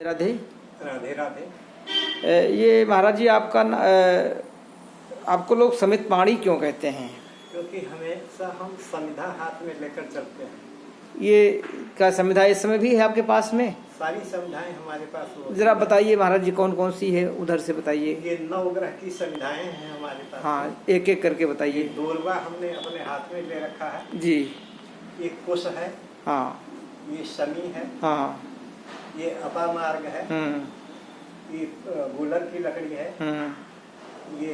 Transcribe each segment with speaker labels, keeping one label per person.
Speaker 1: राधे
Speaker 2: राधे राधे।
Speaker 1: ये महाराज जी आपको लोग समित पाणी क्यों कहते हैं?
Speaker 2: क्योंकि हमेशा हम संविधा हाथ में लेकर चलते हैं।
Speaker 1: ये क्या संविधा इस समय भी है आपके पास में?
Speaker 2: सारी संविधाएं हमारे पास
Speaker 1: जरा बताइए महाराज जी, कौन कौन सी है, उधर से बताइए।
Speaker 2: ये 9 ग्रह की संविधाएं हैं हमारे पास।
Speaker 1: हाँ, एक एक करके बताइए।
Speaker 2: दोरवा हमने अपने हाथ में ले रखा है
Speaker 1: जी।
Speaker 2: एक कुश है।
Speaker 1: हाँ
Speaker 2: ये शनि है।
Speaker 1: हाँ।
Speaker 2: ये अपामार्ग है। ये गूलर की लकड़ी है। ये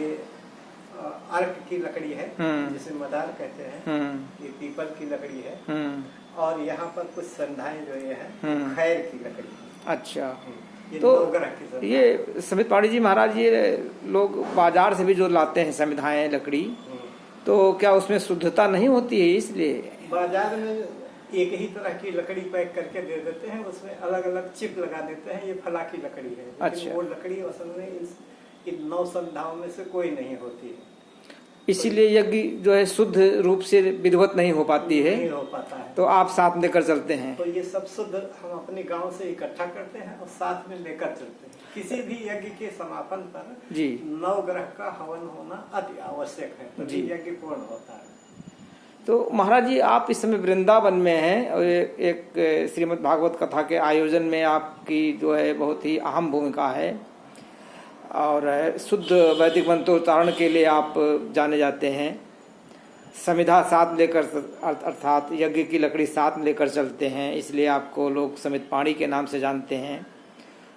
Speaker 2: अर्क की लकड़ी है जिसे मदार कहते हैं। ये पीपल की लकड़ी है। और यहाँ पर कुछ संधाएं जो ये है खैर की लकड़ी है।
Speaker 1: अच्छा,
Speaker 2: ये
Speaker 1: तो
Speaker 2: 9 ग्रह की
Speaker 1: ये समित पाणी जी महाराज, ये लोग बाजार से भी जो लाते हैं संविधाएं लकड़ी, तो क्या उसमें शुद्धता नहीं होती है? इसलिए
Speaker 2: बाजार में एक ही तरह की लकड़ी पैक करके दे देते हैं, उसमें अलग अलग चिप लगा देते हैं, ये फला की लकड़ी है। लेकिन
Speaker 1: अच्छा।
Speaker 2: वो लकड़ी असल में इन 9 संधाओं में से कोई नहीं होती है।
Speaker 1: इसीलिए यज्ञ जो है शुद्ध रूप से विधिवत नहीं हो पाती है।
Speaker 2: नहीं हो पाता है।
Speaker 1: तो आप साथ लेकर चलते हैं।
Speaker 2: तो ये सब शुद्ध हम अपने गांव से इकट्ठा करते हैं और साथ में लेकर चलते हैं। किसी भी यज्ञ के समापन पर
Speaker 1: जी
Speaker 2: 9 ग्रह का हवन होना अति आवश्यक है, तभी यज्ञ पूर्ण होता है।
Speaker 1: तो महाराज जी, आप इस समय वृंदावन में हैं और एक श्रीमद् भागवत कथा के आयोजन में आपकी जो है बहुत ही अहम भूमिका है और शुद्ध वैदिक मंत्रोच्चारण के लिए आप जाने जाते हैं। समिधा साथ लेकर, अर्थात यज्ञ की लकड़ी साथ लेकर चलते हैं, इसलिए आपको लोग समित पाणी के नाम से जानते हैं।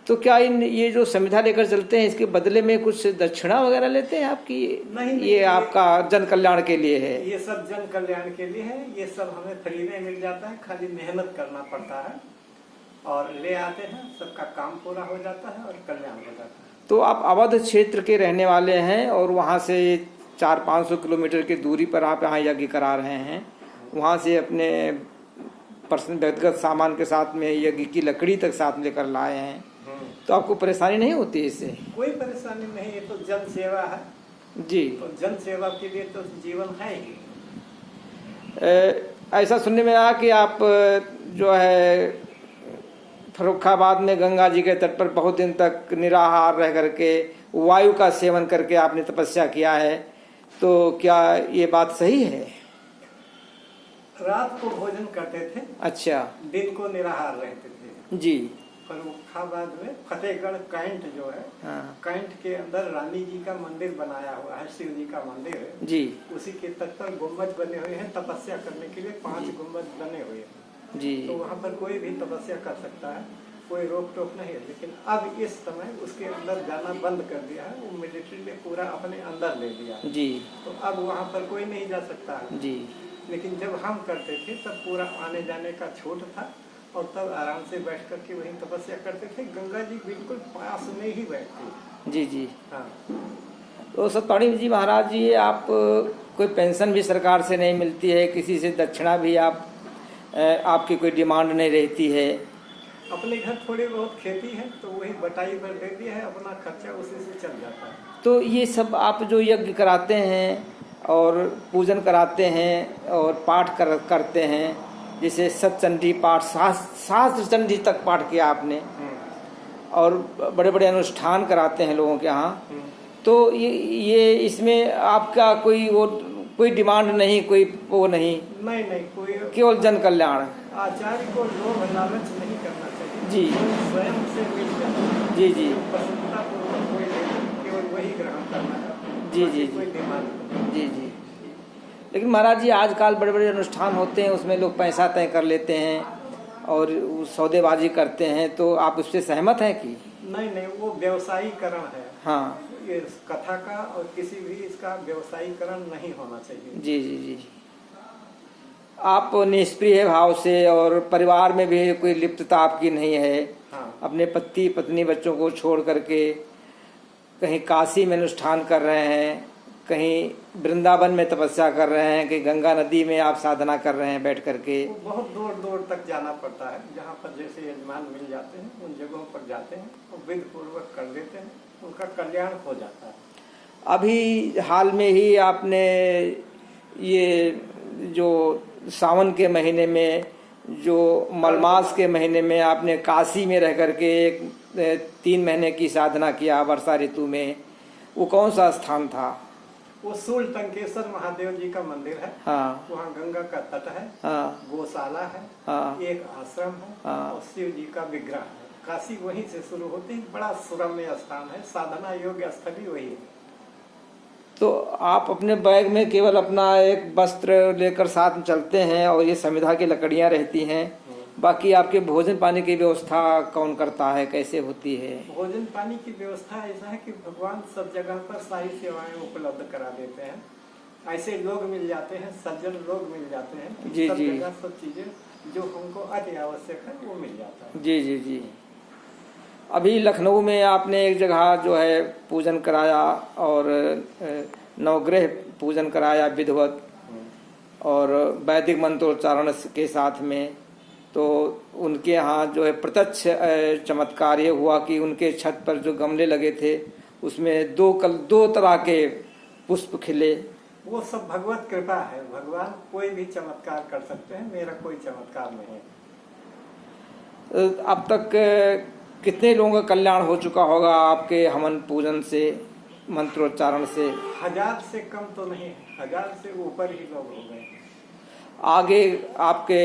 Speaker 1: तो क्या ये जो समिधा लेकर चलते हैं, इसके बदले में कुछ दक्षिणा वगैरह लेते हैं आपकी?
Speaker 2: नहीं,
Speaker 1: ये आपका जन कल्याण के लिए है?
Speaker 2: ये सब जन कल्याण के लिए है। ये सब हमें फ्री में मिल जाता है, खाली मेहनत करना पड़ता है और ले आते हैं, सबका काम पूरा हो जाता है और कल्याण हो जाता है।
Speaker 1: तो आप अवध क्षेत्र के रहने वाले हैं और वहाँ से 400-500 किलोमीटर की दूरी पर आप यहाँ यज्ञ करा रहे हैं। वहाँ से अपने पर्सनल व्यक्तिगत सामान के साथ में यज्ञ की लकड़ी तक साथ लेकर लाए हैं, तो आपको परेशानी नहीं होती इससे?
Speaker 2: कोई परेशानी नहीं, ये तो जन सेवा है
Speaker 1: जी।
Speaker 2: तो जन सेवा के लिए तो जीवन है ही।
Speaker 1: ऐसा सुनने में आया कि आप जो है फर्रुखाबाद में गंगा जी के तट पर बहुत दिन तक निराहार रह करके वायु का सेवन करके आपने तपस्या किया है, तो क्या ये बात सही है?
Speaker 2: रात को भोजन करते थे। अच्छा। दिन को निराहार रहते थे
Speaker 1: जी।
Speaker 2: फर्रुखाबाद में फतेहगढ़ कैंट जो है, कैंट के अंदर रानी जी का मंदिर बनाया हुआ है, शिव जी का मंदिर है जी। उसी के तट पर गुम्बद बने हुए हैं, तपस्या करने के लिए 5 गुम्बद बने हुए हैं जी। तो वहाँ पर कोई भी तपस्या कर सकता है, कोई रोक टोक नहीं है। लेकिन अब इस समय उसके अंदर जाना बंद कर दिया है, वो मिलिट्री ने पूरा अपने अंदर ले लिया जी। तो अब वहाँ पर कोई नहीं जा सकता है जी। लेकिन जब हम करते थे तब पूरा आने जाने का छूट था और तब आराम से बैठ करके वहीं तपस्या करते थे। गंगा जी बिल्कुल पास में ही बैठती जी जी। हाँ।
Speaker 1: तो सतपाणी जी महाराज जी, आप कोई पेंशन भी सरकार से नहीं मिलती है, किसी से दक्षिणा भी आपकी कोई डिमांड नहीं रहती है?
Speaker 2: अपने घर थोड़ी बहुत खेती है तो वही बटाई पर दे दिया है, अपना खर्चा उसी से चल जाता है।
Speaker 1: तो ये सब आप जो यज्ञ कराते हैं और पूजन कराते हैं और पाठ करते हैं, जैसे सतचंडी पाठ, शास्त्र चंडी तक पाठ किया आपने, और बड़े बड़े अनुष्ठान कराते हैं लोगों के यहाँ, तो ये इसमें आपका कोई डिमांड नहीं, कोई वो नहीं?
Speaker 2: नहीं, कोई,
Speaker 1: केवल जन कल्याण।
Speaker 2: आचार्य को लोभ लालच नहीं करना चाहिए
Speaker 1: जी।
Speaker 2: स्वयं से मिल जाए
Speaker 1: जी जी।
Speaker 2: प्रसन्नता पूर्वक कोई केवल वही ग्रहण करना है
Speaker 1: जी जी
Speaker 2: कोई डिमांड
Speaker 1: जी जी। लेकिन महाराज जी, आजकल बड़े बड़े अनुष्ठान होते हैं, उसमें लोग पैसा तय कर लेते हैं और सौदेबाजी करते हैं, तो आप उससे सहमत हैं कि?
Speaker 2: नहीं, वो व्यवसायीकरण है।
Speaker 1: हाँ,
Speaker 2: ये कथा का और किसी भी इसका व्यवसायीकरण नहीं होना चाहिए
Speaker 1: जी जी जी। आप निष्प्रिय भाव से और परिवार में भी कोई लिप्तता आपकी नहीं है। हाँ। अपने पति पत्नी बच्चों को छोड़ करके कहीं काशी में अनुष्ठान कर रहे हैं, कहीं वृंदावन में तपस्या कर रहे हैं, कि गंगा नदी में आप साधना कर रहे हैं बैठ करके।
Speaker 2: बहुत दूर दूर तक जाना पड़ता है, जहाँ पर जैसे यजमान मिल जाते हैं उन जगहों पर जाते हैं और विधि पूर्वक कर देते हैं, उनका कल्याण हो जाता है।
Speaker 1: अभी हाल में ही आपने ये जो सावन के महीने में जो मलमास के महीने में आपने काशी में रह करके एक 3 महीने की साधना किया वर्षा ऋतु में, वो कौन सा स्थान था?
Speaker 2: वो सूल टंकेश्वर महादेव जी का मंदिर है।
Speaker 1: हाँ।
Speaker 2: वहाँ गंगा का तट है।
Speaker 1: हाँ।
Speaker 2: गौशाला है।
Speaker 1: हाँ।
Speaker 2: एक आश्रम है।
Speaker 1: हाँ।
Speaker 2: और शिव जी का विग्रह है। काशी वहीं से शुरू होती है, बड़ा सुरम्य स्थान है, साधना योग्य स्थल ही वही है।
Speaker 1: तो आप अपने बैग में केवल अपना एक वस्त्र लेकर साथ में चलते हैं और ये समिधा की लकड़ियाँ रहती हैं, बाकी आपके भोजन पानी की व्यवस्था कौन करता है, कैसे होती है?
Speaker 2: भोजन पानी की व्यवस्था ऐसा है कि भगवान सब जगह पर सारी सेवाएं उपलब्ध करा देते हैं। ऐसे लोग मिल जाते हैं, सज्जन लोग मिल जाते हैं,
Speaker 1: जी
Speaker 2: सब
Speaker 1: जी,
Speaker 2: जगह सब चीजें जो हमको अति आवश्यक है वो मिल जाता है।
Speaker 1: जी जी जी। अभी लखनऊ में आपने एक जगह जो है पूजन कराया और नवग्रह पूजन कराया विधिवत और वैदिक मंत्रोच्चारण के साथ में, तो उनके यहाँ जो है प्रत्यक्ष चमत्कार ये हुआ कि उनके छत पर जो गमले लगे थे उसमें 2 तरह के पुष्प खिले।
Speaker 2: वो सब भगवत कृपा है, भगवान कोई भी चमत्कार कर सकते हैं, मेरा कोई चमत्कार नहीं है।
Speaker 1: अब तक कितने लोगों का कल्याण हो चुका होगा आपके हवन पूजन से, मंत्रोच्चारण से?
Speaker 2: 1000 से कम तो नहीं, 1000 से ऊपर ही लोग हो गए।
Speaker 1: आगे आपके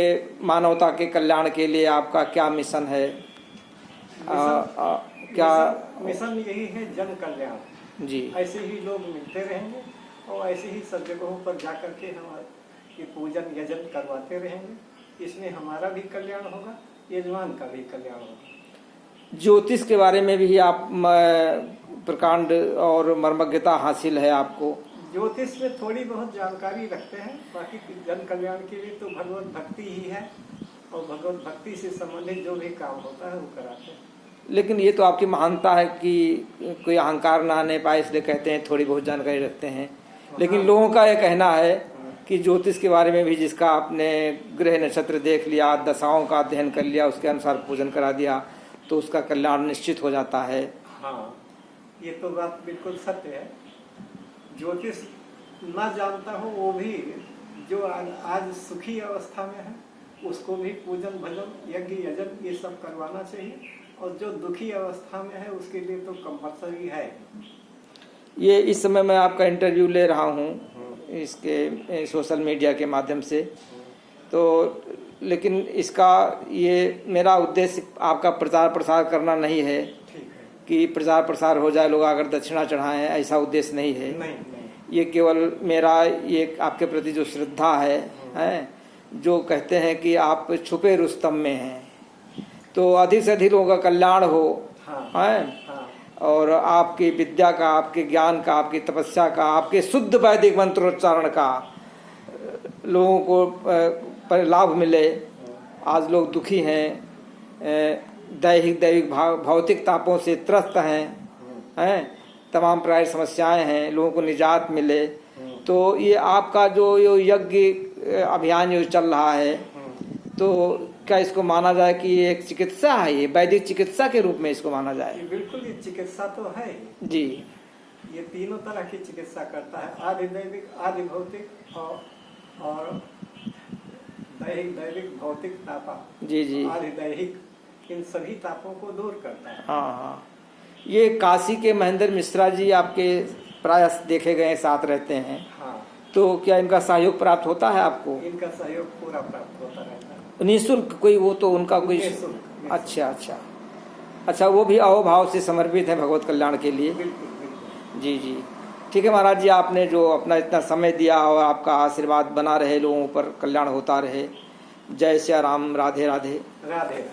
Speaker 1: मानवता के कल्याण के लिए आपका क्या मिशन है? क्या
Speaker 2: मिशन यही है, जन कल्याण जी। ऐसे ही लोग मिलते रहेंगे और ऐसे ही सब जगहों पर जाकर के हम ये पूजन यजन करवाते रहेंगे। इसमें हमारा भी कल्याण होगा, यजमान का भी कल्याण होगा।
Speaker 1: ज्योतिष के बारे में भी आप प्रकांड और मर्मज्ञता हासिल है आपको?
Speaker 2: ज्योतिष में थोड़ी बहुत जानकारी रखते हैं, बाकी जन कल्याण के लिए तो भगवत भक्ति ही है और भगवत भक्ति से संबंधित जो भी काम होता है वो कराते हैं।
Speaker 1: लेकिन ये तो आपकी महानता है कि कोई अहंकार ना आने पाए, इसलिए कहते हैं थोड़ी बहुत जानकारी रखते हैं। लेकिन लोगों का ये कहना है कि ज्योतिष के बारे में भी जिसका आपने ग्रह नक्षत्र देख लिया, दशाओं का अध्ययन कर लिया, उसके अनुसार पूजन करा दिया तो उसका कल्याण निश्चित हो जाता है।
Speaker 2: हाँ, ये तो बात बिल्कुल सत्य है। ज्योतिष ना जानता हो वो भी जो आज सुखी अवस्था में है उसको भी पूजन भजन यज्ञ यजन ये सब करवाना चाहिए, और जो दुखी अवस्था में है उसके लिए तो कंपल्सरी है।
Speaker 1: ये इस समय मैं आपका इंटरव्यू ले रहा हूँ इसके सोशल मीडिया के माध्यम से, तो लेकिन इसका ये मेरा उद्देश्य आपका प्रचार प्रसार करना नहीं है कि प्रचार प्रसार हो जाए, लोग अगर दक्षिणा चढ़ाएं, ऐसा उद्देश्य नहीं है।
Speaker 2: नहीं।
Speaker 1: ये केवल मेरा ये आपके प्रति जो श्रद्धा है, जो कहते हैं कि आप छुपे रुस्तम में हैं, तो अधिक से अधिक लोगों का कल्याण हो। हाँ। और आपकी विद्या का, आपके ज्ञान का, आपकी तपस्या का, आपके शुद्ध वैदिक मंत्रोच्चारण का लोगों को लाभ मिले। आज लोग दुखी हैं, दैहिक भौतिक तापों से त्रस्त हैं, तमाम प्राय समस्याएं हैं, लोगों को निजात मिले। तो ये आपका जो यज्ञ अभियान जो चल रहा है, तो क्या इसको माना जाए कि ये एक चिकित्सा है, ये वैदिक चिकित्सा के रूप में इसको माना जाए?
Speaker 2: बिल्कुल, ये चिकित्सा तो है
Speaker 1: जी।
Speaker 2: ये तीनों तरह की चिकित्सा करता है, आदि दैविक, आदि भौतिक और दैविक भौतिक तापा।
Speaker 1: जी जी।
Speaker 2: आदि दैहिक, इन सभी तापों को दूर करता है।
Speaker 1: हाँ। ये काशी के महेंद्र मिश्रा जी आपके प्राय देखे गए साथ रहते हैं।
Speaker 2: हाँ।
Speaker 1: तो क्या इनका सहयोग प्राप्त होता है आपको?
Speaker 2: इनका सहयोग पूरा प्राप्त होता रहता है।
Speaker 1: निःशुल्क कोई वो तो उनका कोई? अच्छा, वो भी अहोभाव से समर्पित है भगवत कल्याण के लिए।
Speaker 2: बिल्कुल।
Speaker 1: जी जी, ठीक है महाराज जी, आपने जो अपना इतना समय दिया और आपका आशीर्वाद बना रहे, लोगों पर कल्याण होता रहे। जय श्री राम। राधे राधे।
Speaker 2: राधे।